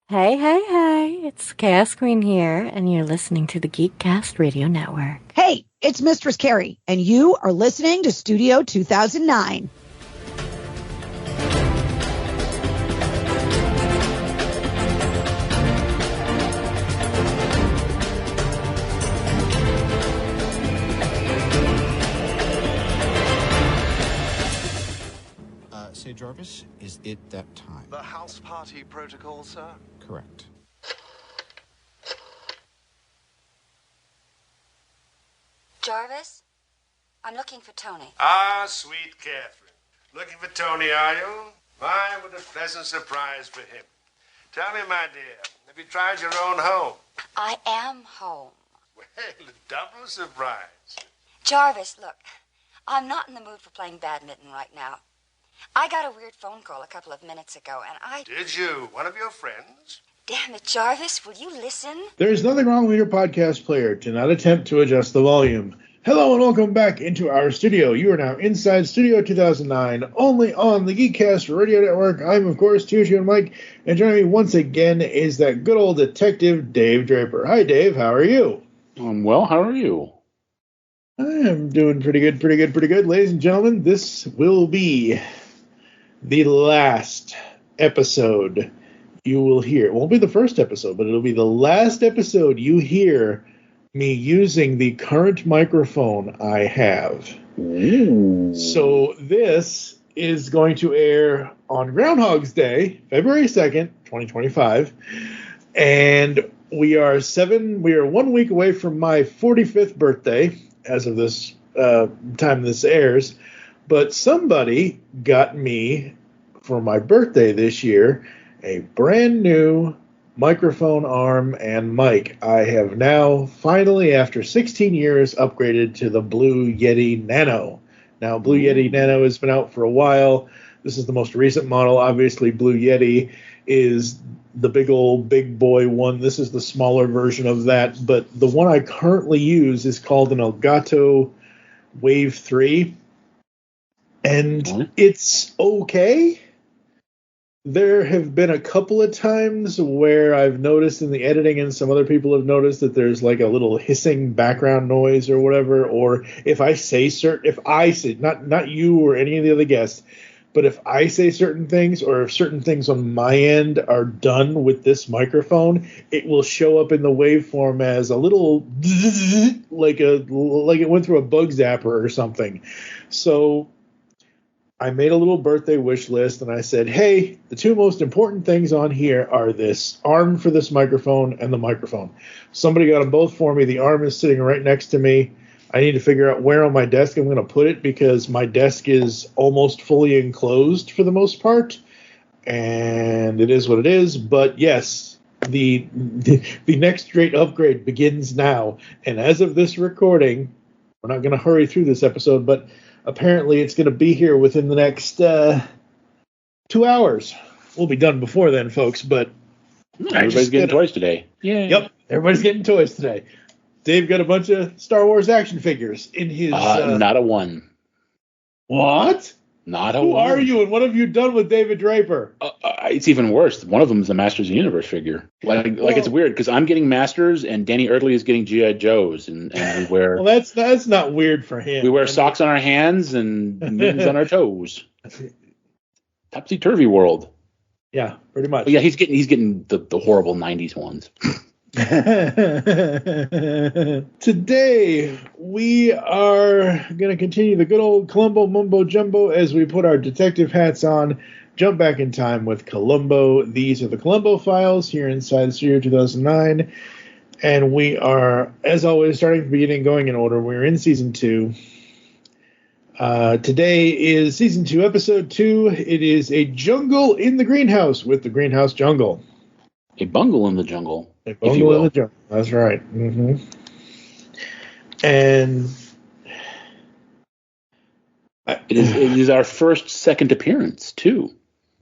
Hey, hey, hey, it's Chaos Queen here, and you're listening to the Geekcast Radio Network. Hey, it's Mistress Carrie, and you are listening to Studio 2009. Say, Jarvis, is it that time? The house party protocol, sir? Correct. Jarvis, I'm looking for Tony. Ah, sweet Catherine. Looking for Tony, are you? My, what a pleasant surprise for him. Tell me, my dear, have you tried your own home? I am home. Well, a double surprise. Jarvis, look, I'm not in the mood for playing badminton right now. I got a weird phone call a couple of minutes ago, and Did you? One of your friends? Damn it, Jarvis, will you listen? There is nothing wrong with your podcast player. Do not attempt to adjust the volume. Hello and welcome back into our studio. You are now inside Studio 2009, only on the Geekcast Radio Network. I'm, of course, TFG1Mike, and joining me once again is that good old detective, Dave Draper. Hi, Dave. How are you? Well, how are you? I am doing pretty good. Ladies and gentlemen, this will be the last episode you will hear. It won't be the first episode, but it'll be the last episode you hear me using the current microphone I have. Ooh. So this is going to air on Groundhog's Day, February 2nd, 2025. And we are 1 week away from my 45th birthday as of this time this airs. But somebody got me, for my birthday this year, a brand new microphone arm and mic. I have now, finally, after 16 years, upgraded to the Blue Yeti Nano. Now, Blue Yeti Nano has been out for a while. This is the most recent model. Obviously, Blue Yeti is the big boy one. This is the smaller version of that. But the one I currently use is called an Elgato Wave 3. And it's okay. There have been a couple of times where I've noticed in the editing, and some other people have noticed, that there's like a little hissing background noise or whatever. Or if I say not you or any of the other guests, but if I say certain things, or if certain things on my end are done with this microphone, it will show up in the waveform as a little like it went through a bug zapper or something. So I made a little birthday wish list, and I said, hey, the two most important things on here are this arm for this microphone and the microphone. Somebody got them both for me. The arm is sitting right next to me. I need to figure out where on my desk I'm going to put it, because my desk is almost fully enclosed for the most part, and it is what it is. But yes, the next great upgrade begins now, and as of this recording, we're not going to hurry through this episode, but apparently it's going to be here within the next 2 hours. We'll be done before then, folks, but Everybody's getting toys today. Yeah. Yep, everybody's getting toys today. Dave got a bunch of Star Wars action figures in his... Not a one. What? Not a Who one. Who are you, and what have you done with David Draper? It's even worse. One of them is a Masters of the Universe figure. It's weird, because I'm getting Masters, and Danny Erdley is getting G.I. Joes, and we wear... Well, that's not weird for him. We wear socks on our hands and mittens on our toes. Topsy-turvy world. Yeah, pretty much. But yeah, he's getting the horrible 90s ones. Today, we are going to continue the good old Columbo mumbo jumbo as we put our detective hats on, jump back in time with Columbo. These are the Columbo files here inside Studio 2009. And we are, as always, starting at the beginning, going in order. We're in Season 2. Today is Season 2, Episode 2. It is A Jungle in the Greenhouse with the Greenhouse Jungle. A bungle in the jungle. A bungle in the jungle. That's right. Mm-hmm. And it is our second appearance too.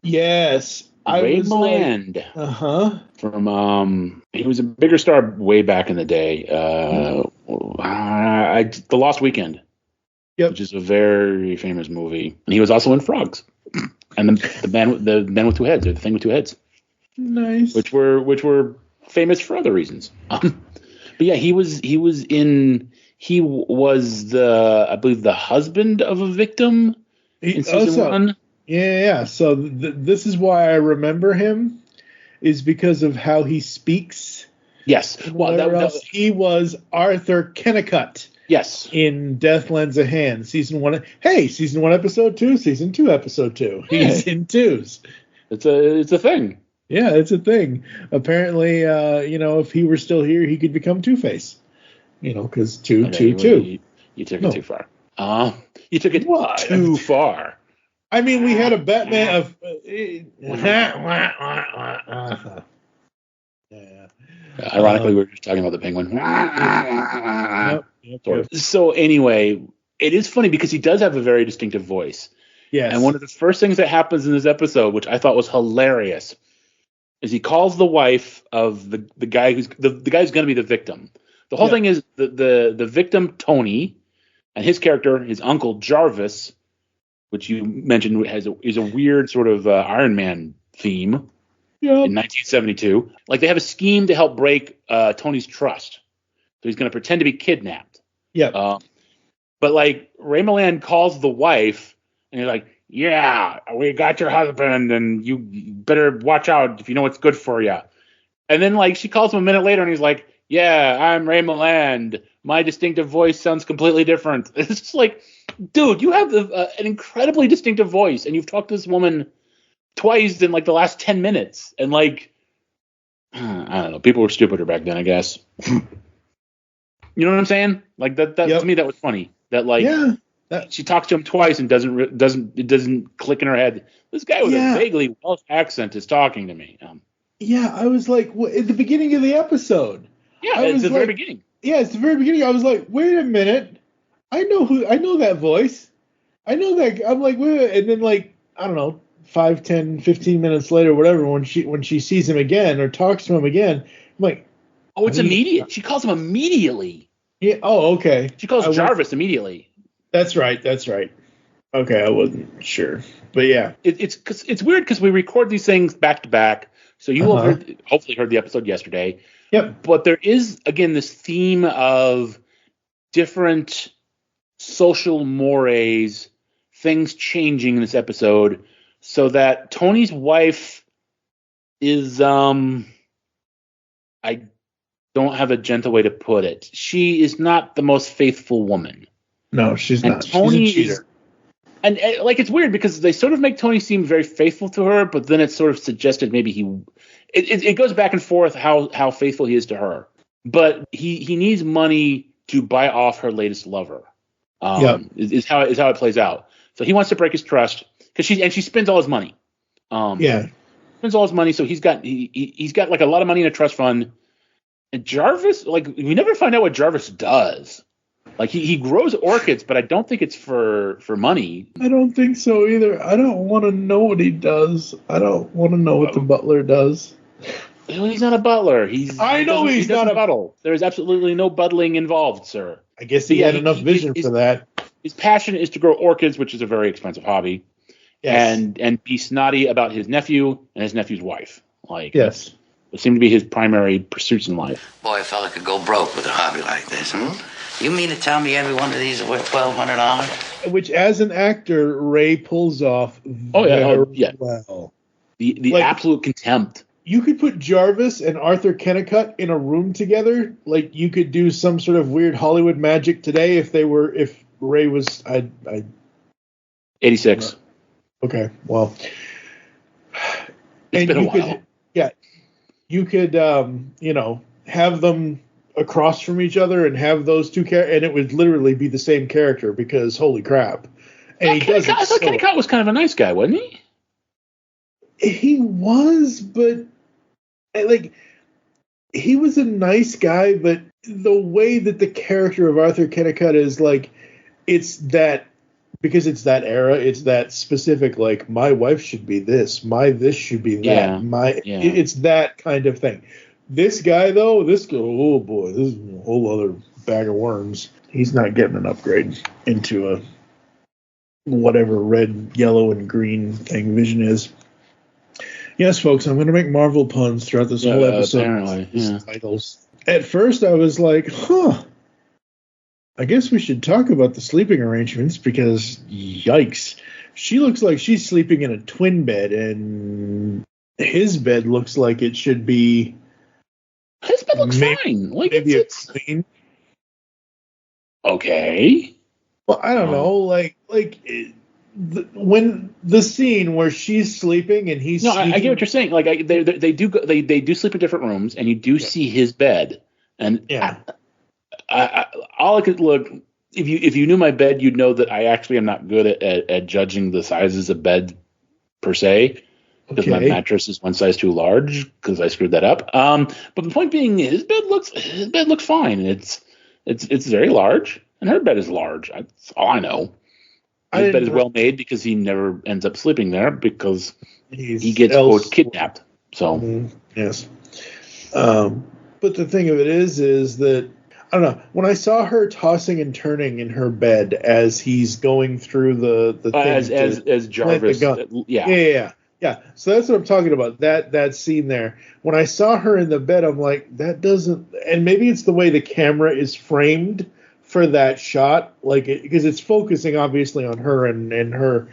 Yes, Raymond Mullard. From he was a bigger star way back in the day. The Lost Weekend. Yep. Which is a very famous movie, and he was also in Frogs, and the man with two heads, or the thing with two heads. Nice. Which were famous for other reasons. But yeah, he was the, I believe, the husband of a victim in season 1. Yeah. So this is why I remember him, is because of how he speaks. Yes. Well, he was Arthur Kennicott. Yes. In Death Lends a Hand, season 1. Hey, season 1, episode 2, season 2, episode 2. He's in 2s. It's a thing. Yeah, it's a thing. Apparently, if he were still here, he could become Two-Face. Because 2. You took it too far. You took it too far. I mean, we had a Batman of. Ironically, we were just talking about the Penguin. Yep. So anyway, it is funny because he does have a very distinctive voice. Yes. And one of the first things that happens in this episode, which I thought was hilarious, is he calls the wife of the guy who's the guy who's going to be the victim. The whole thing is the victim, Tony, and his character, his Uncle Jarvis, which you mentioned is a weird sort of Iron Man theme. In 1972, like they have a scheme to help break Tony's trust. So he's going to pretend to be kidnapped. Yeah. But like Ray Milland calls the wife, and he's like, "Yeah, we got your husband, and you better watch out if you know what's good for you." And then like she calls him a minute later, and he's like, "Yeah, I'm Ray Milland. My distinctive voice sounds completely different." It's just like, dude, you have an incredibly distinctive voice, and you've talked to this woman twice in like the last 10 minutes, and like I don't know, people were stupider back then, I guess. You know what I'm saying? Like that to me that was funny. That like she talks to him twice and doesn't click in her head. This guy with a vaguely Welsh accent is talking to me. I was like, at the beginning of the episode. Yeah, it's the very beginning. Yeah, it's the very beginning. I was like, wait a minute, I know that voice. I know that. I'm like, wait, and then like I don't know. 5, 10, 15 minutes later, whatever, when she sees him again or talks to him again, I'm like, oh, it's immediate. She calls him immediately. Yeah. Oh, okay. She calls Jarvis immediately. That's right. Okay, I wasn't sure, but yeah, it's weird because we record these things back to back, so you will hopefully heard the episode yesterday. Yep. But there is again this theme of different social mores, things changing in this episode. So that Tony's wife is, I don't have a gentle way to put it. She is not the most faithful woman. No, she's not. Tony she's a cheater. And like it's weird because they sort of make Tony seem very faithful to her, but then it's sort of suggested maybe it goes back and forth how faithful he is to her. But he needs money to buy off her latest lover. Is how it plays out. So he wants to break his trust. Because she spends all his money. Spends all his money, so he's got like a lot of money in a trust fund. And Jarvis, like we never find out what Jarvis does. Like he grows orchids, but I don't think it's for money. I don't think so either. I don't want to know what he does. I don't want to know what the butler does. Well, he's not a butler. He's not a buttle. There is absolutely no buttling involved, sir. I guess he had enough vision for that. His passion is to grow orchids, which is a very expensive hobby. Yes. And be snotty about his nephew and his nephew's wife. Like, yes, it seemed to be his primary pursuits in life. Boy, a fella could go broke with a hobby like this, You mean to tell me every one of these is worth $1,200? Which, as an actor, Ray pulls off well. The absolute contempt. You could put Jarvis and Arthur Kennicott in a room together. Like you could do some sort of weird Hollywood magic today if Ray was 86. Okay, well, it's been a while. You could have them across from each other and have those two characters, and it would literally be the same character because holy crap! And I thought Kennicott was kind of a nice guy, wasn't he? He was, but like he was a nice guy, but the way that the character of Arthur Kennicott is like, it's that. Because it's that era, it's that specific, like, my wife should be this, this should be that, it's that kind of thing. This guy, though, oh boy, this is a whole other bag of worms. He's not getting an upgrade into a whatever red, yellow, and green thing Vision is. Yes, folks, I'm going to make Marvel puns throughout this whole episode. Apparently, yeah. Titles. At first, I was like, I guess we should talk about the sleeping arrangements because, yikes, she looks like she's sleeping in a twin bed, and his bed looks like it should be. His bed looks fine. Like maybe it's clean. Okay. Well, I don't know. When the scene where she's sleeping and he's I get what you're saying. Like they do sleep in different rooms, and you do see his bed. And all I could look. If you knew my bed, you'd know that I actually am not good at judging the sizes of bed per se. Because my mattress is one size too large because I screwed that up. But the point being, his bed looks fine. It's very large, and her bed is large. That's all I know. His bed is well made because he never ends up sleeping there because he gets quote kidnapped. So yes. But the thing of it is that I don't know. When I saw her tossing and turning in her bed as he's going through the thing as Jarvis, Yeah, so that's what I'm talking about. That scene there. When I saw her in the bed, I'm like, that doesn't. And maybe it's the way the camera is framed for that shot, because it's focusing obviously on her and her.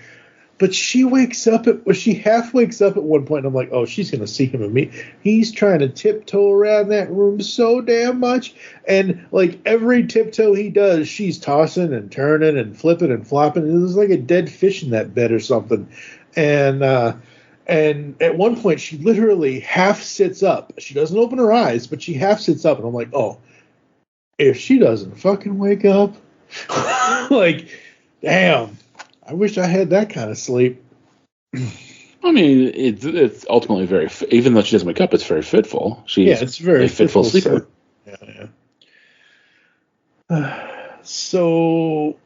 But she half wakes up at one point, and I'm like, oh, she's gonna see him and me. He's trying to tiptoe around that room so damn much, and like every tiptoe he does, she's tossing and turning and flipping and flopping. It was like a dead fish in that bed or something, and at one point, she literally half sits up. She doesn't open her eyes, but she half sits up. And I'm like, oh, if she doesn't fucking wake up, like, damn, I wish I had that kind of sleep. I mean, it's ultimately very, even though she doesn't wake up, it's very fitful. It's very a fitful sleeper. So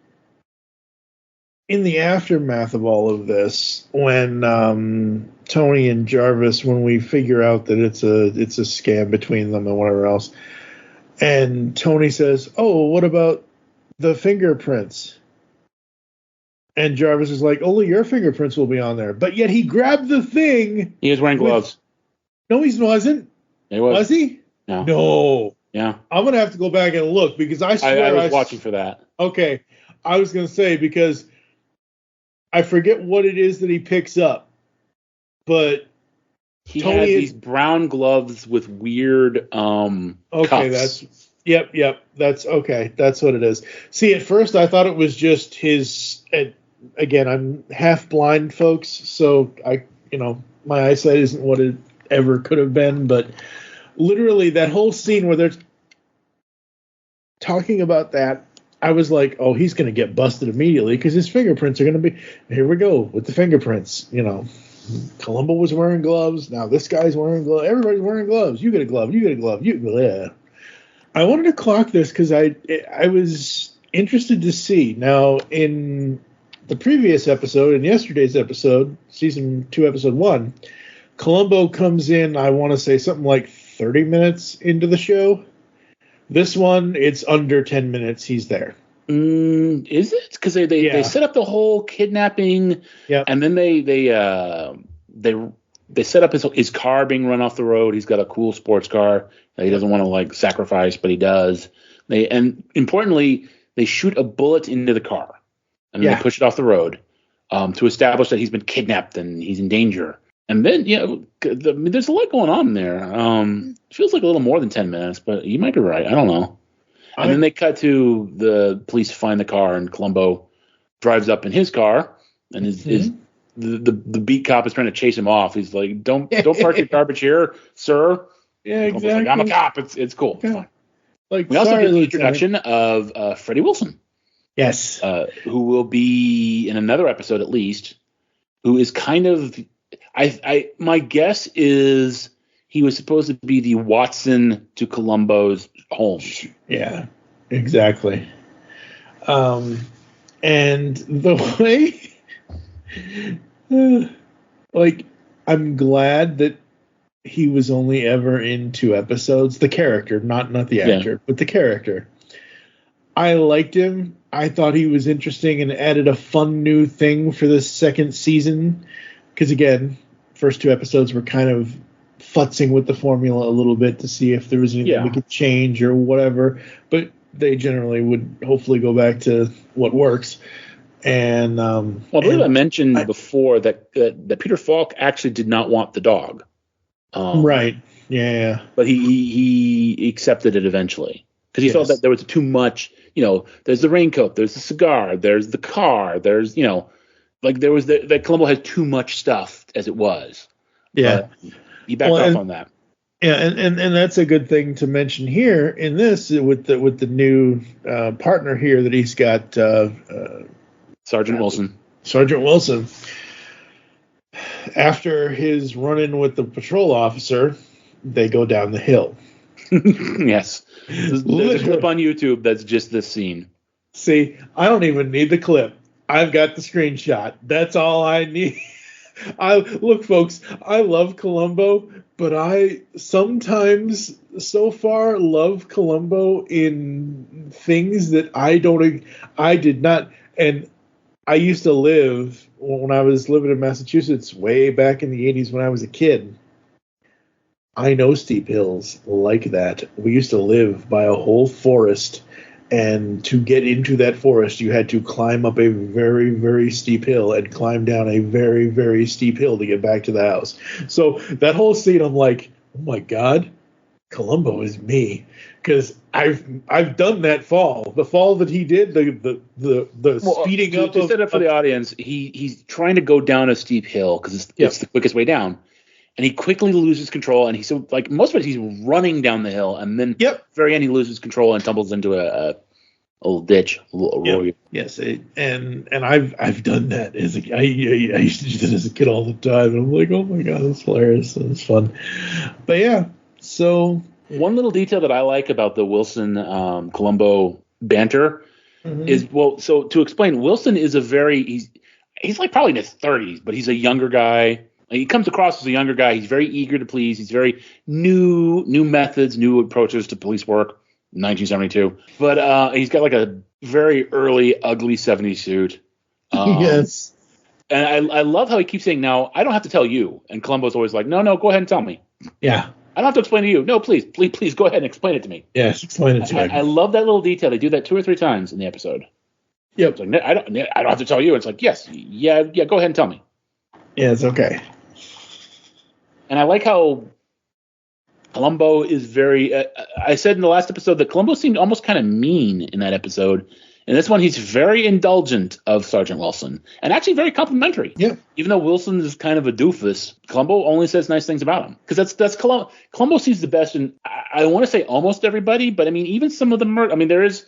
in the aftermath of all of this, when Tony and Jarvis, when we figure out that it's a scam between them and whatever else, and Tony says, "Oh, what about the fingerprints?" And Jarvis is like, "Only your fingerprints will be on there." But yet he grabbed the thing. He was wearing gloves. No, he wasn't. He was. Was he? No. Yeah. I'm gonna have to go back and look because I swear I was watching for that. Okay, I was gonna say because I forget what it is that he picks up, but he had these brown gloves with weird cuffs. Yep. That's okay. That's what it is. See, at first I thought it was just his. Again, I'm half blind, folks, so my eyesight isn't what it ever could have been. But literally, that whole scene where they're talking about that, I was like, oh, he's going to get busted immediately because his fingerprints are going to be. Here we go with the fingerprints. Columbo was wearing gloves. Now this guy's wearing gloves. Everybody's wearing gloves. You get a glove. You get a glove. Yeah. I wanted to clock this because I was interested to see. Now, in the previous episode, in yesterday's episode, season 2, episode 1, Columbo comes in, I want to say something like 30 minutes into the show. This one, it's under 10 minutes he's there. Is it? Because they set up the whole kidnapping, and then they set up his car being run off the road. He's got a cool sports car that he doesn't want to sacrifice, but he does. And importantly, they shoot a bullet into the car, and then they push it off the road to establish that he's been kidnapped and he's in danger. And then there's a lot going on there. It feels like a little more than 10 minutes, but you might be right. I don't know. And then they cut to the police find the car, and Columbo drives up in his car, and the beat cop is trying to chase him off. He's like, "Don't park your garbage here, sir." Yeah, exactly. Like, I'm a cop. It's cool. Yeah. We also get the introduction of Freddie Wilson. Yes. Who will be in another episode at least. Who is kind of, my guess is he was supposed to be the Watson to Columbo's Holmes. Yeah, exactly. And the way, I'm glad that he was only ever in 2 episodes. The character, not the actor, but the character. I liked him. I thought he was interesting and added a fun new thing for this second season. Because again, first two episodes were kind of futzing with the formula a little bit to see if there was anything we could change or whatever. But they generally would hopefully go back to what works. And well, I believe I mentioned before that Peter Falk actually did not want the dog. Right. Yeah. But he accepted it eventually because he felt that there was too much. There's the raincoat, there's the cigar, there's the car, there's there was that Columbo had too much stuff as it was. Yeah. He backed off on that. Yeah, and that's a good thing to mention here in this with the new partner here that he's got, Sergeant Wilson. Sergeant Wilson. After his run-in with the patrol officer, they go down the hill. Yes. There's a clip on YouTube that's just this scene. See, I don't even need the clip. I've got the screenshot. That's all I need. Look, folks, I love Columbo, but I sometimes so far love Columbo in things that I did not. And I used to live, when I was living in Massachusetts way back in the 80s when I was a kid. I know steep hills like that. We used to live by a whole forest, and to get into that forest, you had to climb up a very, very steep hill and climb down a very, very steep hill to get back to the house. So that whole scene, I'm like, oh my God, Columbo is me, because I've done that fall. The fall that he did, the speeding up. To set up for the audience, he's trying to go down a steep hill because it's the quickest way down. And he quickly loses control, and he's like most of it, he's running down the hill, and then very end he loses control and tumbles into a little ditch, a little Yes, and I've done that as I used to do that as a kid all the time, and I'm like, oh my God, that's hilarious, that's fun. But yeah, so one little detail that I like about the Wilson Columbo banter is, so to explain, Wilson is he's like probably in his 30s, but he's a younger guy. He comes across as a younger guy. He's very eager to please. He's very new methods, new approaches to police work. 1972, but he's got like a very early, ugly 70s suit. Yes, and I love how he keeps saying, "Now I don't have to tell you." And Columbo's always like, "No, go ahead and tell me." Yeah, I don't have to explain to you. No, please go ahead and explain it to me. Yes, explain it to me. I love that little detail. They do that 2 or 3 times in the episode. Yep. It's like, I don't have to tell you. It's like, yes, yeah, go ahead and tell me. Yeah, it's okay. And I like how Columbo is very. I said in the last episode that Columbo seemed almost kind of mean in that episode. In this one, he's very indulgent of Sergeant Wilson and actually very complimentary. Yeah. Even though Wilson is kind of a doofus, Columbo only says nice things about him because that's Columbo. Columbo sees the best in. I want to say almost everybody, but I mean even some of them. I mean there is.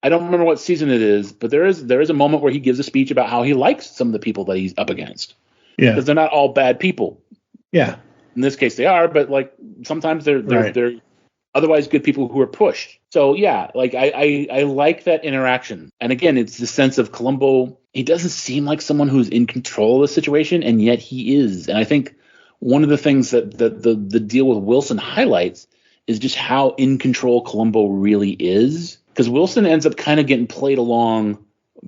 I don't remember what season it is, but there is a moment where he gives a speech about how he likes some of the people that he's up against. Yeah. Because they're not all bad people. Yeah. In this case, they are, but like sometimes they're otherwise good people who are pushed. So yeah, like I like that interaction. And again, it's the sense of Columbo. He doesn't seem like someone who's in control of the situation, and yet he is. And I think one of the things that the deal with Wilson highlights is just how in control Columbo really is. Because Wilson ends up kind of getting played along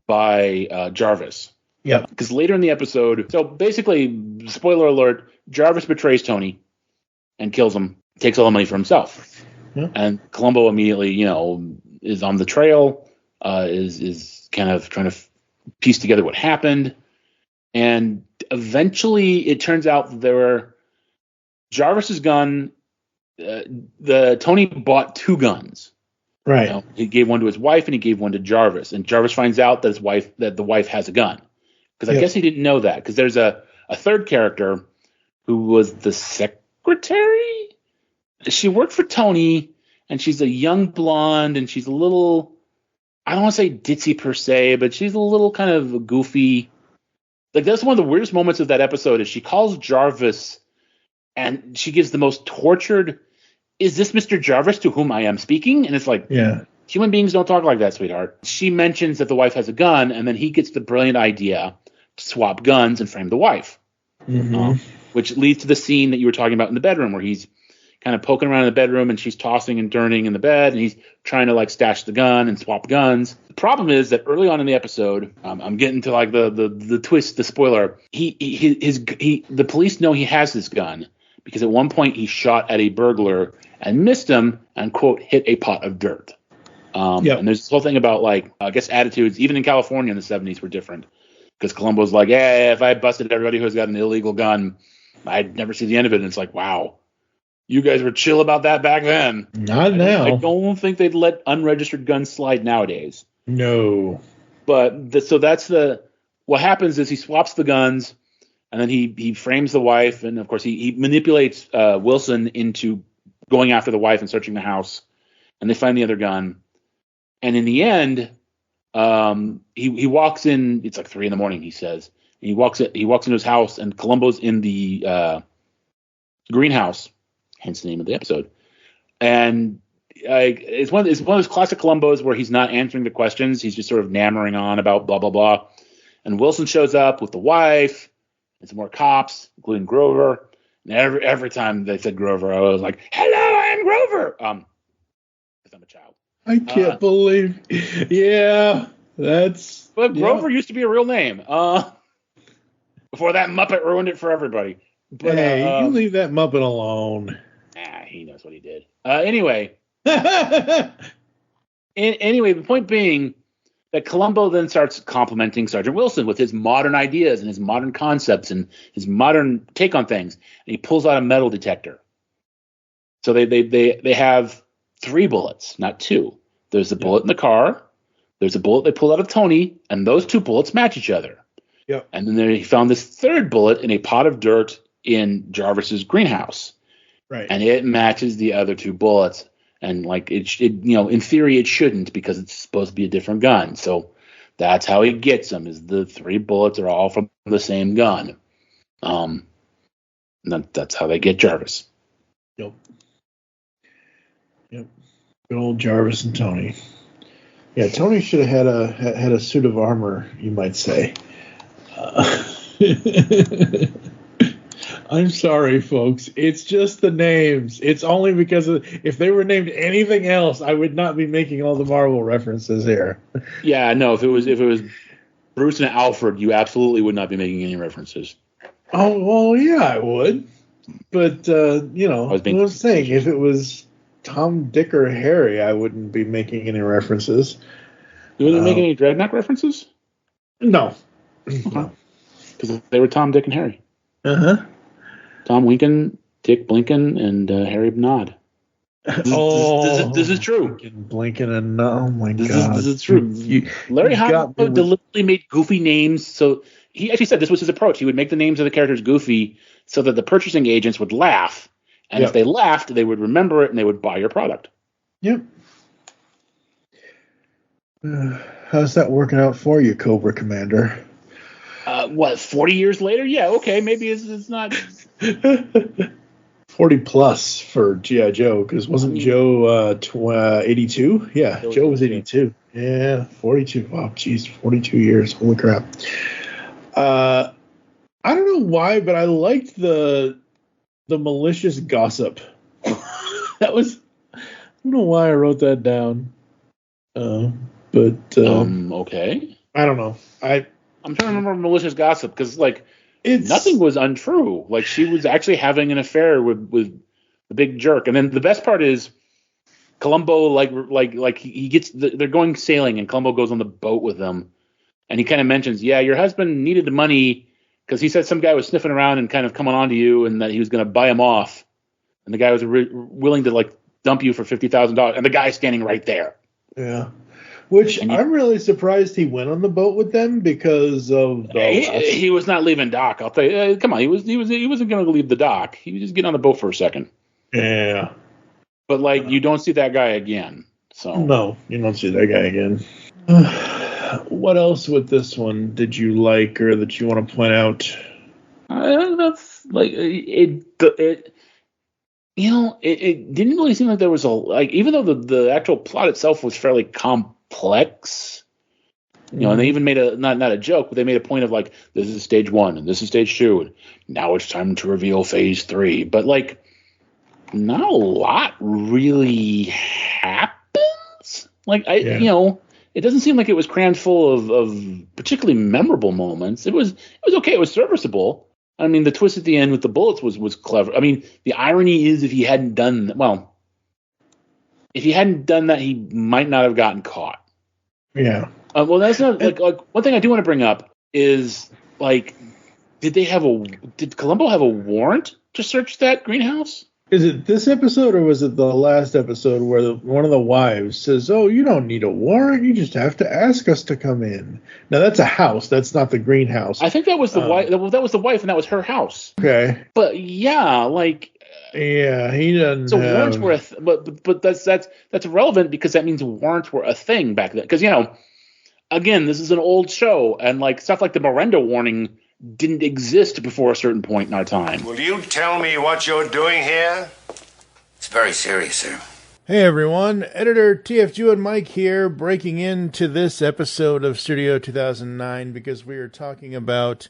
by Jarvis. Yeah. Because later in the episode, so basically, spoiler alert, Jarvis betrays Tony and kills him, takes all the money for himself. Yeah. And Columbo immediately, is on the trail, is kind of trying to piece together what happened. And eventually it turns out there were Jarvis's gun. Tony bought 2 guns. Right. He gave one to his wife and he gave one to Jarvis. And Jarvis finds out that the wife has a gun. Because I guess he didn't know that. Because there's a third character who was the secretary. She worked for Tony, and she's a young blonde, and she's a little, I don't want to say ditzy per se, but she's a little kind of goofy. Like that's one of the weirdest moments of that episode is she calls Jarvis, and she gives the most tortured, "Is this Mr. Jarvis to whom I am speaking?" And it's like, yeah. Human beings don't talk like that, sweetheart. She mentions that the wife has a gun, and then he gets the brilliant idea to swap guns and frame the wife. Mm-hmm. Which leads to the scene that you were talking about in the bedroom where he's kind of poking around in the bedroom and she's tossing and turning in the bed and he's trying to like stash the gun and swap guns. problem is that early on in the episode, I'm getting to like the twist, the spoiler. The police know he has this gun because at one point he shot at a burglar and missed him and quote hit a pot of dirt. And there's this whole thing about like I guess attitudes even in California in the 70s were different because Columbo's like, yeah, if I busted everybody who's got an illegal gun, I'd never see the end of it. And it's like, wow. You guys were chill about that back then. Not now. I don't think they'd let unregistered guns slide nowadays. No. But so that's what happens is he swaps the guns, and then he frames the wife, and of course he manipulates Wilson into going after the wife and searching the house, and they find the other gun. And in the end, he walks in. It's like 3 a.m. He says. And he walks into his house, and Columbo's in the greenhouse. Hence the name of the episode. And it's one of those classic Columbos where he's not answering the questions. He's just sort of nammering on about blah, blah, blah. And Wilson shows up with the wife and some more cops, including Grover. And every time they said Grover, I was like, hello, I'm Grover. Because I'm a child. I can't believe. Yeah, that's. But Grover used to be a real name. Before that Muppet ruined it for everybody. But, hey, you leave that Muppet alone. He knows what he did. Anyway, the point being that Columbo then starts complimenting Sergeant Wilson with his modern ideas and his modern concepts and his modern take on things. And he pulls out a metal detector. So they have 3 bullets, not 2. There's a bullet in the car. There's a bullet they pulled out of Tony, and those 2 bullets match each other. Yep. And then he found this 3rd bullet in a pot of dirt in Jarvis's greenhouse. Right. And it matches the other 2 bullets. And like it in theory it shouldn't because it's supposed to be a different gun. So that's how he gets them is the 3 bullets are all from the same gun. And that's how they get Jarvis. Yep. Good old Jarvis and Tony. Yeah, Tony should have had a suit of armor, you might say. I'm sorry, folks. It's just the names. It's only because if they were named anything else, I would not be making all the Marvel references here. Yeah, no. If it was Bruce and Alfred, you absolutely would not be making any references. Oh well, yeah, I would. But I was saying if it was Tom, Dick, or Harry, I wouldn't be making any references. You wouldn't make any Dreadnought references? No. Because they were Tom, Dick, and Harry. Uh-huh. Tom Winkin, Dick Blinken, and Harry Nod. This is true. Blinken and oh my god, this is true. Larry Hama deliberately made goofy names, so he actually said this was his approach. He would make the names of the characters goofy so that the purchasing agents would laugh, and if they laughed, they would remember it and they would buy your product. Yep. How's that working out for you, Cobra Commander? 40 years later? Yeah, okay, maybe it's not 40 plus for G.I. Joe, because wasn't Joe 82? Yeah, Joe was 82. Yeah, 42. Wow, geez, 42 years. Holy crap. I don't know why, but I liked the malicious gossip. That was, I don't know why I wrote that down. Okay. I don't know. I'm trying to remember malicious gossip because, like, nothing was untrue. Like, she was actually having an affair with the big jerk. And then the best part is Columbo, he gets they're going sailing, and Columbo goes on the boat with them, and he kind of mentions, yeah, your husband needed the money because he said some guy was sniffing around and kind of coming on to you, and that he was going to buy him off, and the guy was willing to like dump you for $50,000, and the guy's standing right there. Yeah. Which I'm really surprised he went on the boat with them because of he was not leaving dock. I'll tell you. Come on, he wasn't going to leave the dock. He was just getting on the boat for a second. Yeah. But like you don't see that guy again. So no, you don't see that guy again. What else with this one did you like or that you want to point out? That's like it didn't really seem like there was even though the actual plot itself was fairly complex, and they even made not a joke, but they made a point of like, this is stage 1 and this is stage 2 and now it's time to reveal phase 3, but like not a lot really happens. Like it it doesn't seem like it was crammed full of particularly memorable moments. It was okay. It was serviceable. I mean, the twist at the end with the bullets was clever. I mean, the irony is if he hadn't done that, he might not have gotten caught. Yeah. Well, that's not like one thing I do want to bring up is like, did Columbo have a warrant to search that greenhouse? Is it this episode or was it the last episode where one of the wives says, "Oh, you don't need a warrant. You just have to ask us to come in." Now that's a house. That's not the greenhouse. I think that was the wife. That was the wife, and that was her house. Okay. But yeah, like. Yeah, he doesn't. So warrants were but that's irrelevant because that means warrants were a thing back then. Because again, this is an old show, and like stuff like the Miranda warning didn't exist before a certain point in our time. Will you tell me what you're doing here? It's very serious, sir. Hey everyone, editor TFG1Mike here, breaking into this episode of Studio 2009 because we are talking about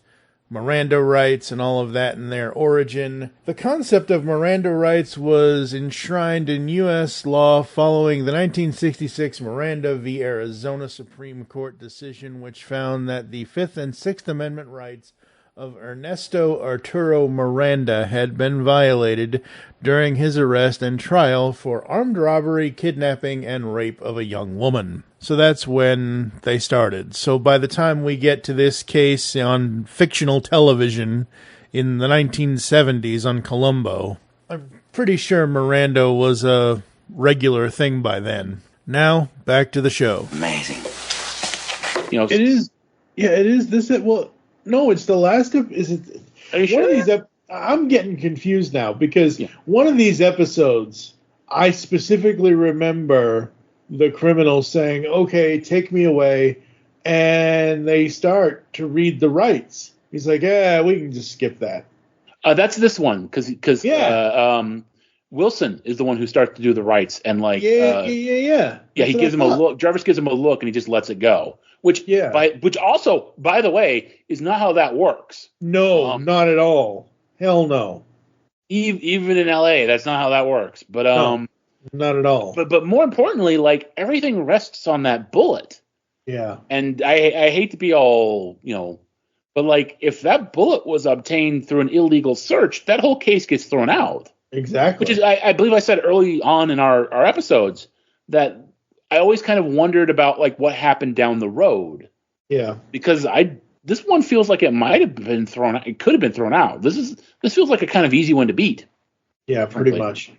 Miranda rights and all of that and their origin. The concept of Miranda rights was enshrined in U.S. law following the 1966 Miranda v. Arizona Supreme Court decision, which found that the Fifth and Sixth Amendment rights of Ernesto Arturo Miranda had been violated during his arrest and trial for armed robbery, kidnapping, and rape of a young woman. So that's when they started. So by the time we get to this case on fictional television in the 1970s on Columbo, I'm pretty sure Miranda was a regular thing by then. Now, back to the show. Amazing. It is. Yeah, it is. No, it's the last of. Is it? Are you sure? I'm getting confused now because one of these episodes, I specifically remember the criminal saying, "Okay, take me away," and they start to read the rights. He's like, "Yeah, we can just skip that." That's this one because Wilson is the one who starts to do the rights and like yeah. He gives him a look. Jarvis gives him a look and he just lets it go. Which also, by the way, is not how that works. No, not at all. Hell no. Even in LA, that's not how that works. But no, not at all. But more importantly, like everything rests on that bullet. Yeah. And I hate to be all, but like if that bullet was obtained through an illegal search, that whole case gets thrown out. Exactly. Which is, I believe I said early on in our episodes that I always kind of wondered about like what happened down the road. Yeah. Because this one feels like it might have been thrown out. It could have been thrown out. This feels like a kind of easy one to beat. Yeah, pretty much.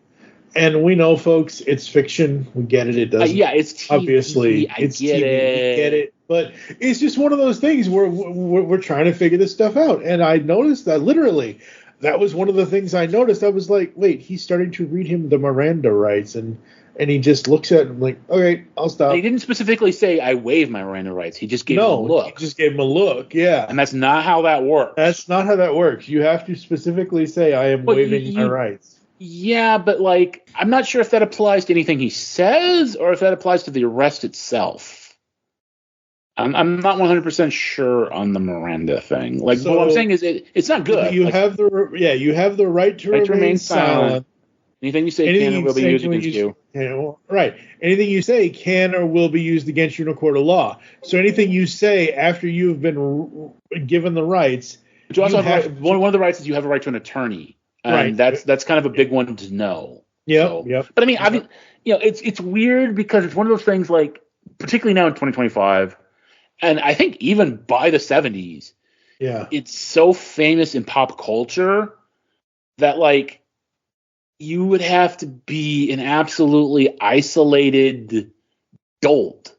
And we know, folks, it's fiction. We get it. It doesn't. It's TV. Obviously, it's TV. We get it. But it's just one of those things where we're trying to figure this stuff out. And I noticed that literally, that was one of the things I noticed. I was like, wait, he's starting to read him the Miranda rights, and he just looks at him like, okay, I'll stop. He didn't specifically say, I waive my Miranda rights. He just gave him a look. He just gave him a look, yeah. And that's not how that works. That's not how that works. You have to specifically say, I am waiving my rights. Yeah, but like, I'm not sure if that applies to anything he says or if that applies to the arrest itself. I'm not 100% sure on the Miranda thing. Like, what I'm saying is it's not good. You have the right to remain silent. Anything you say can or will be used against you. Right. Anything you say can or will be used against you in a court of law. So anything you say after you've been given the rights. But you also have one of the rights is you have a right to an attorney. And right. That's kind of a big one to know. Yeah. But I mean, it's weird because it's one of those things like, particularly now in 2025, and I think even by the 70s, it's so famous in pop culture that like, you would have to be an absolutely isolated dolt,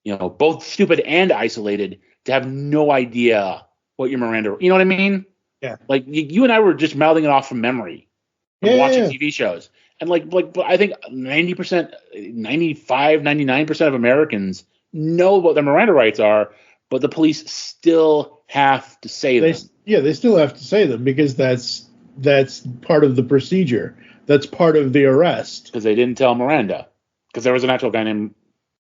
both stupid and isolated, to have no idea what your Miranda. You know what I mean? Yeah. Like you and I were just mouthing it off from memory, watching TV shows, and like I think 90%, 95, 99% of Americans know what their Miranda rights are, but the police still have to say them. Yeah, they still have to say them because that's part of the procedure. That's part of the arrest. Because they didn't tell Miranda. Because there was an actual guy named,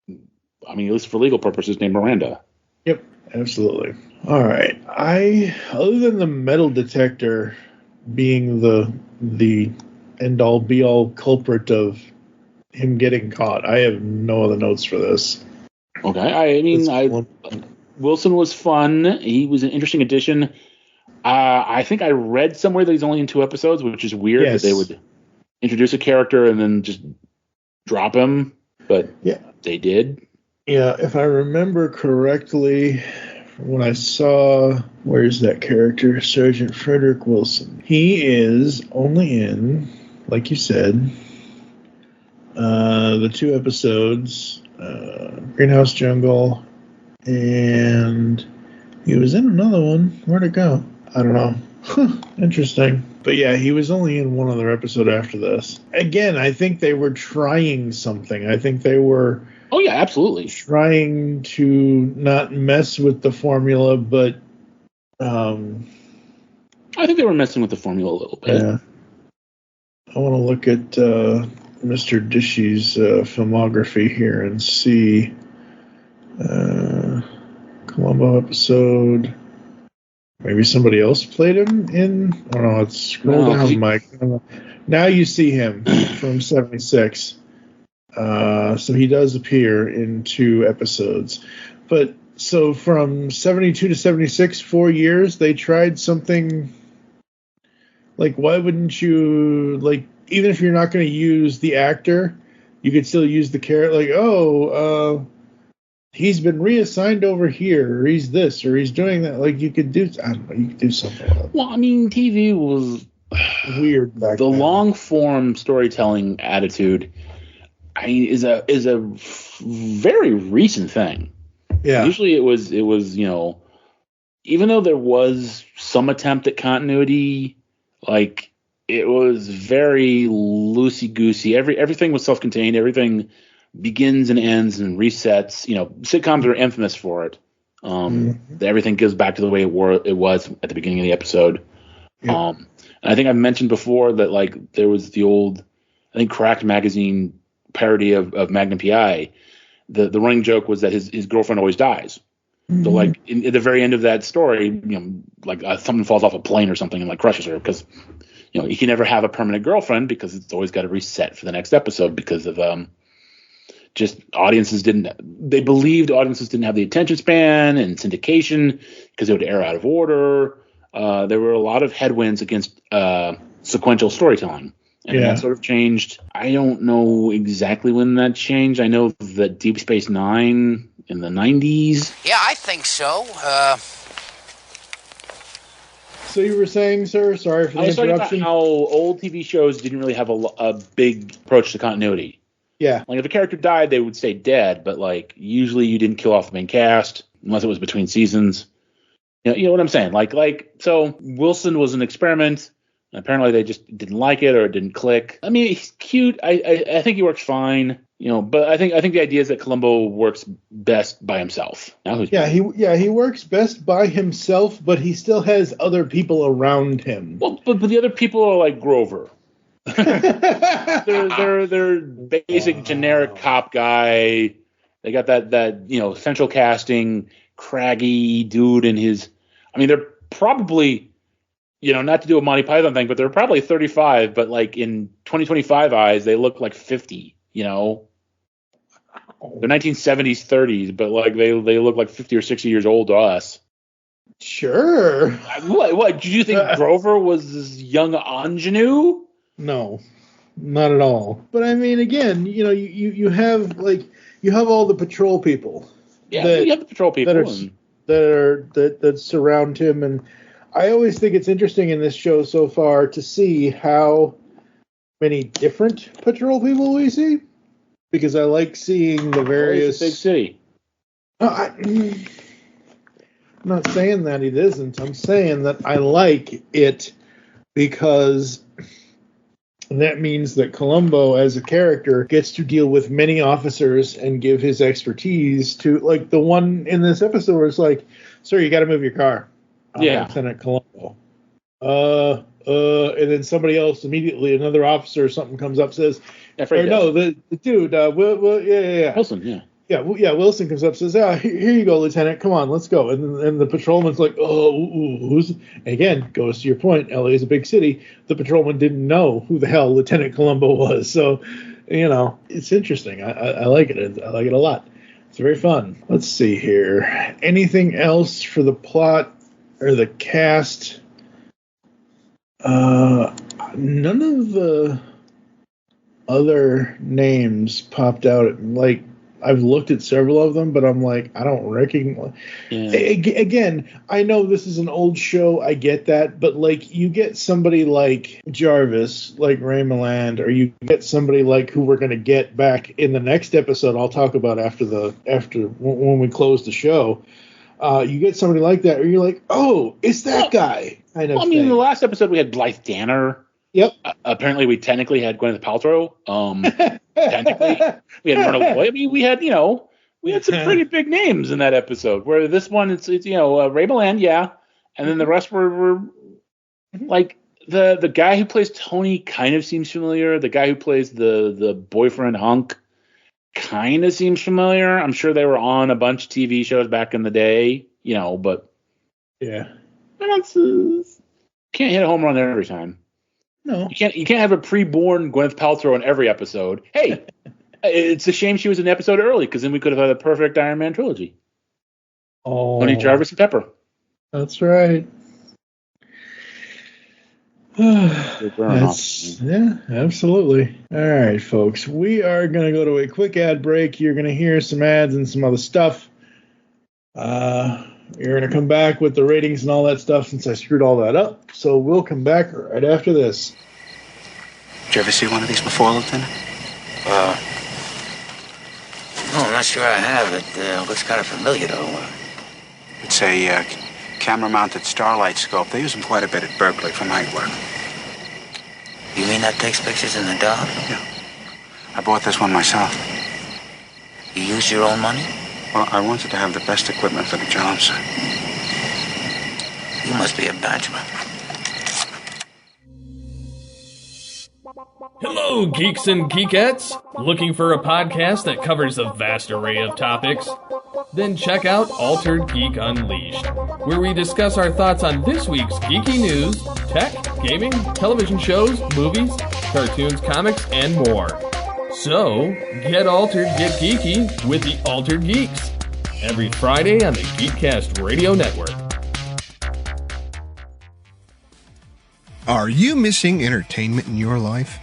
at least for legal purposes, named Miranda. Yep, absolutely. All right. Other than the metal detector being the end-all, be-all culprit of him getting caught, I have no other notes for this. Okay. Wilson was fun. He was an interesting addition. I think I read somewhere that he's only in 2 episodes, which is weird that they would introduce a character and then just drop him. But they did. Yeah, if I remember correctly, from what I saw, where's that character? Sergeant Frederick Wilson. He is only in, like you said, the 2 episodes, Greenhouse Jungle, and he was in another one. Where'd it go? I don't know. Interesting. But yeah, he was only in one other episode after this. Again, I think they were trying something. I think they were... Oh, yeah, absolutely. Trying to not mess with the formula, but... I think they were messing with the formula a little bit. Yeah. I want to look at Mr. Dishy's filmography here and see... Columbo episode... Maybe somebody else played him in... Oh, no, let's scroll down, Mike. Now you see him from 76. So he does appear in 2 episodes. But, so from 72 to 76, 4 years, they tried something... Like, why wouldn't you... Like, even if you're not going to use the actor, you could still use the character. Like, he's been reassigned over here, or he's this, or he's doing that. Like, you could do, I don't know, you could do something like that. Well, I mean, TV was weird back the then. long form storytelling attitude, I mean, is a very recent thing. Yeah. Usually it was, you know, even though there was some attempt at continuity, like, it was very loosey-goosey. Everything was self-contained. Everything begins and ends and resets. You know, sitcoms are infamous for it. Everything goes back to the way it was at the beginning of the episode. Yeah. And I think I've mentioned before that, like, there was the old, I think, Cracked magazine parody of Magnum P.I. The running joke was that his girlfriend always dies. So, like, at the very end of that story, you know, like something falls off a plane or something and, like, crushes her because, you know, you can never have a permanent girlfriend because it's always got to reset for the next episode because of just they believed audiences didn't have the attention span and syndication because they would air out of order. There were a lot of headwinds against sequential storytelling. And that sort of changed. I don't know exactly when that changed. I know that Deep Space Nine in the 90s. Yeah, I think so. So you were saying, sir? Sorry for the interruption. I was talking about how old TV shows didn't really have a big approach to continuity. Yeah. Like, if a character died, they would stay dead, but, like, usually you didn't kill off the main cast unless it was between seasons. You know what I'm saying? Like, so Wilson was an experiment. Apparently they just didn't like it or it didn't click. I mean, he's cute. I think he works fine, you know, but I think the idea is that Columbo works best by himself. He works best by himself, but he still has other people around him. Well, but the other people are like Grover. they're basic generic cop guy. They got that you know, central casting craggy dude in his. I mean, they're probably, you know, not to do a Monty Python thing, but they're probably 35, but like in 2025 eyes, they look like 50, you know. They're 1970s, 30s, but like they look like 50 or 60 years old to us. Sure. What did you think Grover was this young ingenue? No, not at all. But I mean, again, you know, you have all the patrol people. Yeah, you have the patrol people that surround him, and I always think it's interesting in this show so far to see how many different patrol people we see, because I like seeing the various. Big city. I'm not saying that it isn't. I'm saying that I like it because that means that Columbo, as a character, gets to deal with many officers and give his expertise to, like, the one in this episode where it's like, sir, you got to move your car. Lieutenant Columbo. And then somebody else immediately, another officer or something comes up, says, the dude, Wilson, Wilson comes up, says, here you go, Lieutenant, come on, let's go. And the patrolman's like, who's... Again, goes to your point, LA is a big city. The patrolman didn't know who the hell Lieutenant Columbo was. So, you know, it's interesting. I like it. I like it a lot. It's very fun. Let's see here. Anything else for the plot or the cast? None of the other names popped out. Like, I've looked at several of them, but I'm like, I don't recognize. Yeah. Again, I know this is an old show. I get that. But, like, you get somebody like Jarvis, like Raymond Mullard, or you get somebody like who we're going to get back in the next episode I'll talk about after when we close the show. You get somebody like that, or you're like, oh, it's that guy. Kind of in the last episode we had Blythe Danner. Yep. Apparently we technically had Gwyneth Paltrow. Technically, we had Myrna Loy. I mean, we had some pretty big names in that episode. Where this one, it's Ray Milland, yeah, and then the rest were like the guy who plays Tony kind of seems familiar. The guy who plays the boyfriend Hunk kind of seems familiar. I'm sure they were on a bunch of TV shows back in the day, but yeah, can't hit a home run there every time. No, you can't have a pre-born Gwyneth Paltrow in every episode. Hey, it's a shame she was in the episode early, because then we could have had a perfect Iron Man trilogy. Oh, Tony, Jarvis, and Pepper. That's right. Yeah, absolutely. All right, folks. We are going to go to a quick ad break. You're going to hear some ads and some other stuff. You're going to come back with the ratings and all that stuff, since I screwed all that up. So we'll come back right after this. Did you ever see one of these before, Lieutenant? No, I'm not sure I have. It looks kind of familiar, though. It's a camera-mounted starlight scope. They use them quite a bit at Berkeley for night work. You mean that takes pictures in the dark? Yeah. I bought this one myself. You use your own money? Well, I wanted to have the best equipment for the job, sir. You must be a bachelor. Hello, geeks and geekettes! Looking for a podcast that covers a vast array of topics? Then check out Altered Geek Unleashed, where we discuss our thoughts on this week's geeky news, tech, gaming, television shows, movies, cartoons, comics, and more. So, get altered, get geeky with the Altered Geeks. Every Friday on the Geekcast Radio Network. Are you missing entertainment in your life?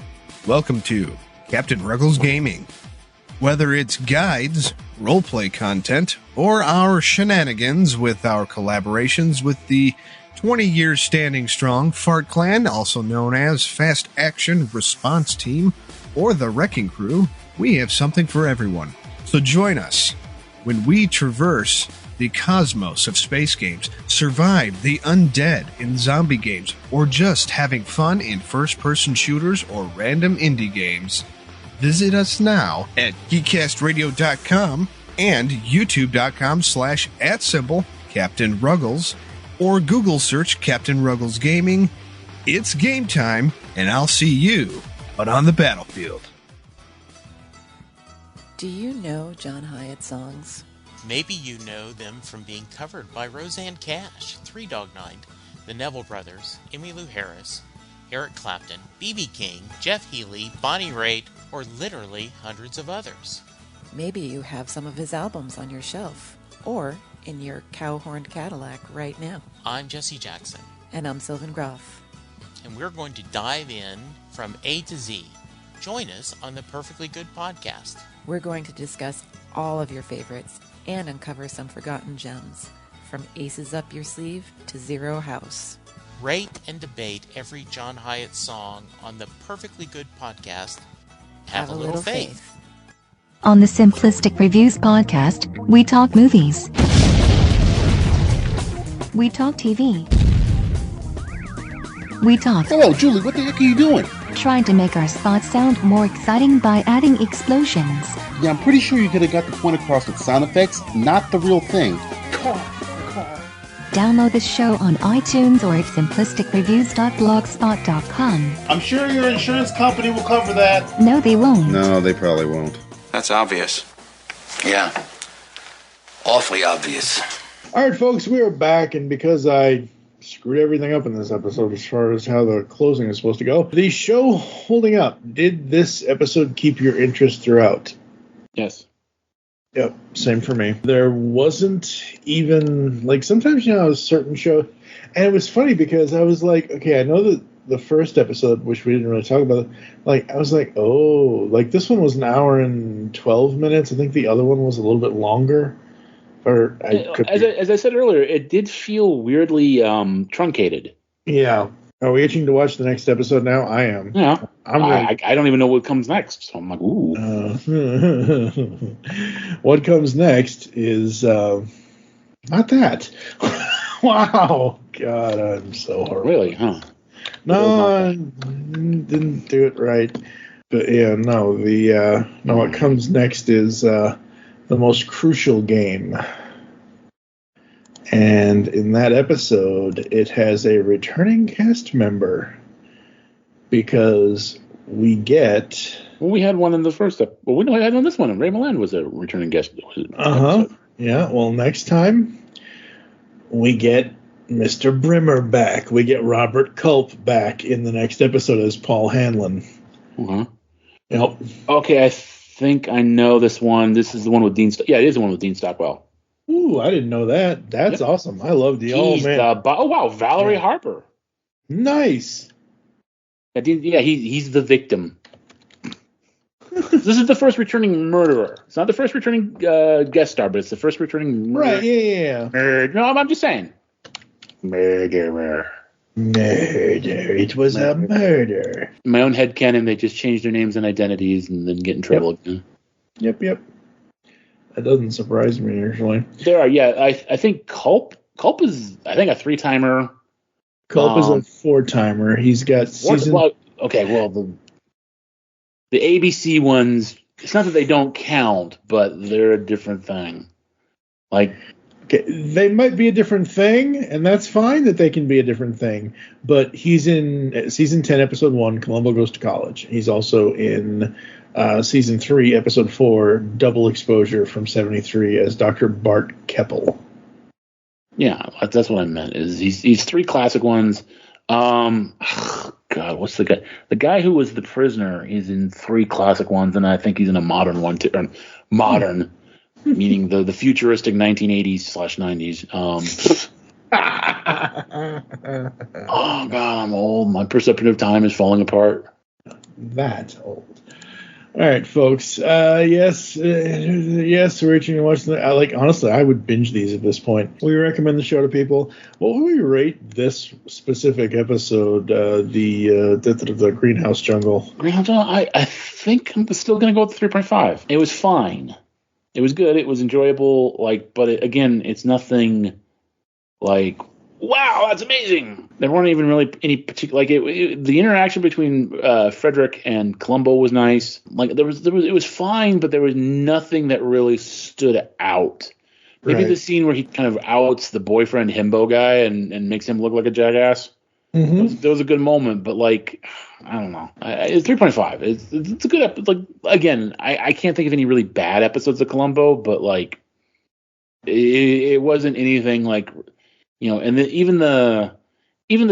Welcome to Captain Ruggles Gaming. Whether it's guides, roleplay content, or our shenanigans with our collaborations with the 20 years standing strong Fart Clan, also known as Fast Action Response Team, or the Wrecking Crew, we have something for everyone. So join us when we traverse the cosmos of space games, survive the undead in zombie games, or just having fun in first-person shooters or random indie games. Visit us now at geekcastradio.com and youtube.com/@Captain Ruggles, or Google search Captain Ruggles Gaming. It's game time, and I'll see you out on the battlefield. Do you know John Hyatt songs? Maybe you know them from being covered by Roseanne Cash, Three Dog Night, the Neville Brothers, Emmylou Harris, Eric Clapton, B.B. King, Jeff Healey, Bonnie Raitt, or literally hundreds of others. Maybe you have some of his albums on your shelf, or in your cow-horned Cadillac right now. I'm Jesse Jackson. And I'm Sylvan Groff. And we're going to dive in from A to Z. Join us on the Perfectly Good Podcast. We're going to discuss all of your favorites and uncover some forgotten gems, from Aces Up Your Sleeve to Zero House. Rate and debate every John Hyatt song on the Perfectly Good Podcast. Have a little faith. On the Simplistic Reviews Podcast, we talk movies. We talk TV. We talk... Hello, Julie, what the heck are you doing? Trying to make our spots sound more exciting by adding explosions. Yeah, I'm pretty sure you could have got the point across with sound effects, not the real thing. Download the show on iTunes or at simplisticreviews.blogspot.com. I'm sure your insurance company will cover that. No, they won't. No, they probably won't. That's obvious. Yeah. Awfully obvious. All right, folks, we are back, and because I screwed everything up in this episode as far as how the closing is supposed to go, the show holding up, did this episode keep your interest throughout? Yes. Yep, same for me. There wasn't even, like, sometimes, a certain show, and it was funny because I was like, okay, I know that the first episode, which we didn't really talk about, like, I was like, oh, like, this one was an hour and 12 minutes. I think the other one was a little bit longer. Or as I said earlier, it did feel weirdly truncated. Yeah. Are we itching to watch the next episode now? I am. Yeah. I don't even know what comes next. So I'm like, ooh. What comes next is not that. Wow. God, I'm so horrible. Really, huh? No, I didn't do it right. But yeah, no. What comes next is the most crucial game. And in that episode, it has a returning cast member because we get. Well, we had one in the first episode. Well, we had on this one. Raymond Mullard was a returning guest. Yeah. Well, next time we get Mr. Brimmer back. We get Robert Culp back in the next episode as Paul Hanlon. Yep. Okay, I think I know this one. This is the one with Dean. Yeah, it is the one with Dean Stockwell. Ooh, I didn't know that. That's awesome. I love the old man. Oh wow, Valerie Harper. Nice. Yeah, he's the victim. This is the first returning murderer. It's not the first returning guest star, but it's the first returning murderer. Right? Yeah. No, I'm just saying. Murderer. It was a murder. In my own headcanon, they just change their names and identities and then get in trouble again. Yep. That doesn't surprise me, usually. There are, I think Culp is, I think, a 3-timer. Culp is a 4-timer. He's got season... the ABC ones, it's not that they don't count, but they're a different thing. Like... Okay, they might be a different thing, and that's fine that they can be a different thing. But he's in season 10, episode 1, Columbo Goes to College. He's also in season 3, episode 4, Double Exposure from 73 as Dr. Bart Keppel. Yeah, that's what I meant. Is he's 3 classic ones. God, what's the guy? The guy who was the prisoner is in 3 classic ones, and I think he's in a modern one too. Modern. Meaning the futuristic 1980s/90s. Oh God, I'm old. My perception of time is falling apart. That old. All right, folks. Yes, we're itching to watch them. Honestly, I would binge these at this point. We recommend the show to people. What would we rate this specific episode? The Greenhouse Jungle. Greenhouse Jungle. I think I'm still gonna go with the 3.5. It was fine. It was good. It was enjoyable. But it's nothing like, wow, that's amazing. There weren't even really any particular, the interaction between Frederick and Columbo was nice. It was fine, but there was nothing that really stood out. Maybe the scene where he kind of outs the boyfriend himbo guy and makes him look like a jackass. Mm-hmm. That was a good moment, but I don't know. It's 3.5. It's a good episode. Again, I can't think of any really bad episodes of Columbo, but it wasn't anything and even the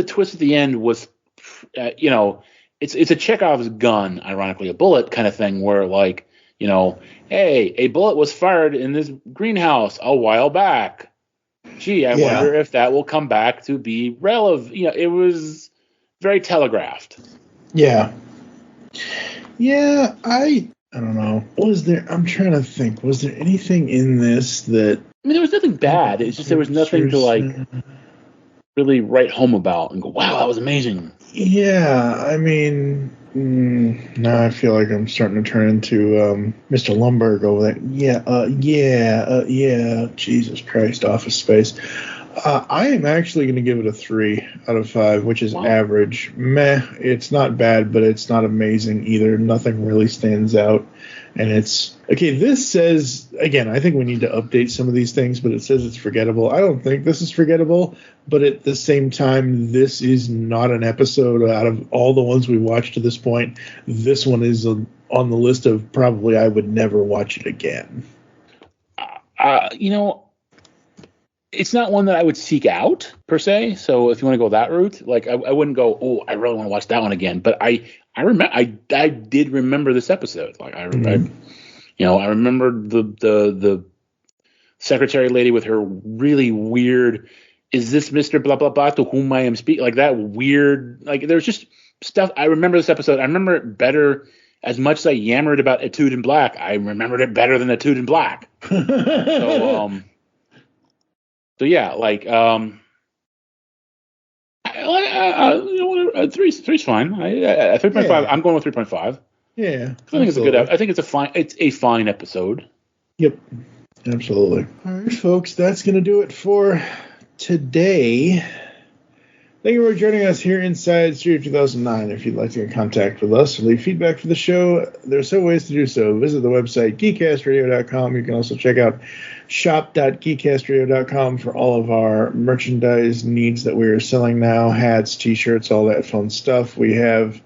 twist at the end was, it's a Chekhov's gun, ironically, a bullet kind of thing where hey, a bullet was fired in this greenhouse a while back. Gee, I wonder if that will come back to be relevant. It was very telegraphed. Yeah, I don't know. I'm trying to think. Was there anything in this that... there was nothing bad. It's just there was nothing to really write home about and go, wow, that was amazing. Yeah, now I feel like I'm starting to turn into Mr. Lumberg over there. Yeah. Jesus Christ, Office Space. I am actually going to give it a 3 out of 5, which is average. Meh. It's not bad, but it's not amazing either. Nothing really stands out. And it's... Okay, this says... Again, I think we need to update some of these things, but it says it's forgettable. I don't think this is forgettable, but at the same time, this is not an episode out of all the ones we watched to this point. This one is on the list of probably I would never watch it again. It's not one that I would seek out per se. So if you want to go that route, I wouldn't go, oh, I really want to watch that one again. But I remember, I did remember this episode. I remember the secretary lady with her really weird, is this Mr. blah, blah, blah, to whom I am speaking? Like that weird, like there's just stuff. I remember this episode. I remember it better. As much as I yammered about Etude in Black, I remembered it better than Etude in Black. So yeah, like, three's fine. 3.5. Yeah. I'm going with 3.5. Yeah, I think it's a good. I think it's a fine episode. Yep, absolutely. All right, folks, that's going to do it for today. Thank you for joining us here inside Studio 2009. If you'd like to get in contact with us or leave feedback for the show, there are several ways to do so. Visit the website, geekcastradio.com. You can also check out shop.geekcastradio.com for all of our merchandise needs that we are selling now, hats, t-shirts, all that fun stuff. We have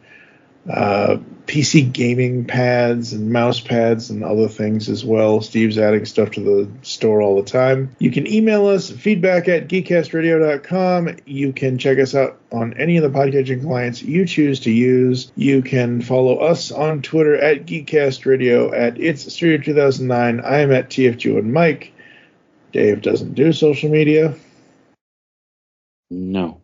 PC gaming pads and mouse pads and other things as well. Steve's adding stuff to the store all the time. You can email us, feedback@geekcastradio.com. You can check us out on any of the podcasting clients you choose to use. You can follow us on Twitter at geekcastradio, at It's Studio 2009. I am at TFG1Mike. Dave doesn't do social media. No.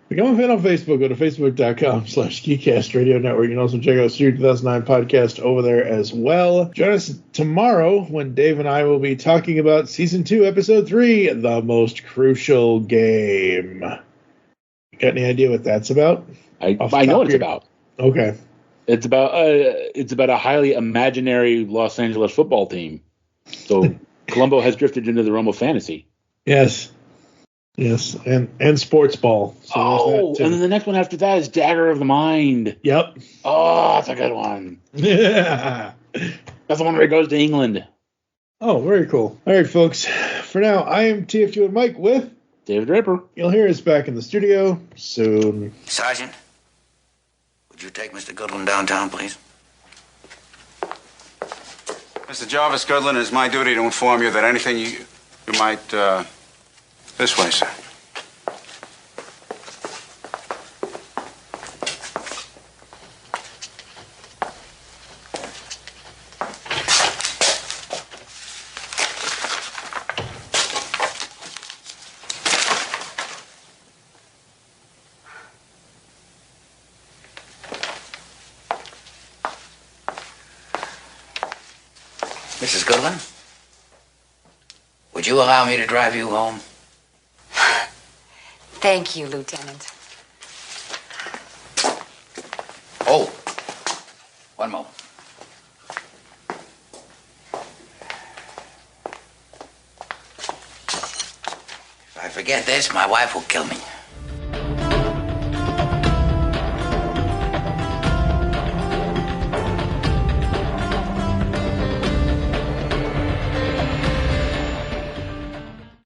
Become a fan on Facebook. Go to facebook.com/Geekcast Radio Network. You can also check out Studio 2009 podcast over there as well. Join us tomorrow when Dave and I will be talking about Season 2, Episode 3, The Most Crucial Game. You got any idea what that's about? I know what it's about. Okay. It's about a highly imaginary Los Angeles football team. So Columbo has drifted into the realm of fantasy. Yes. Yes, and sports ball. So and then the next one after that is Dagger of the Mind. Yep. Oh, that's a good one. Yeah. That's the one where he goes to England. Oh, very cool. All right, folks. For now, I am TFG1Mike with David Draper. You'll hear us back in the studio soon. Sergeant, would you take Mr. Goodwin downtown, please? Mr. Jarvis Goodwin, it is my duty to inform you that anything you might... This way, sir. Mrs. Goodwin, would you allow me to drive you home? Thank you, Lieutenant. Oh, one moment. If I forget this, my wife will kill me.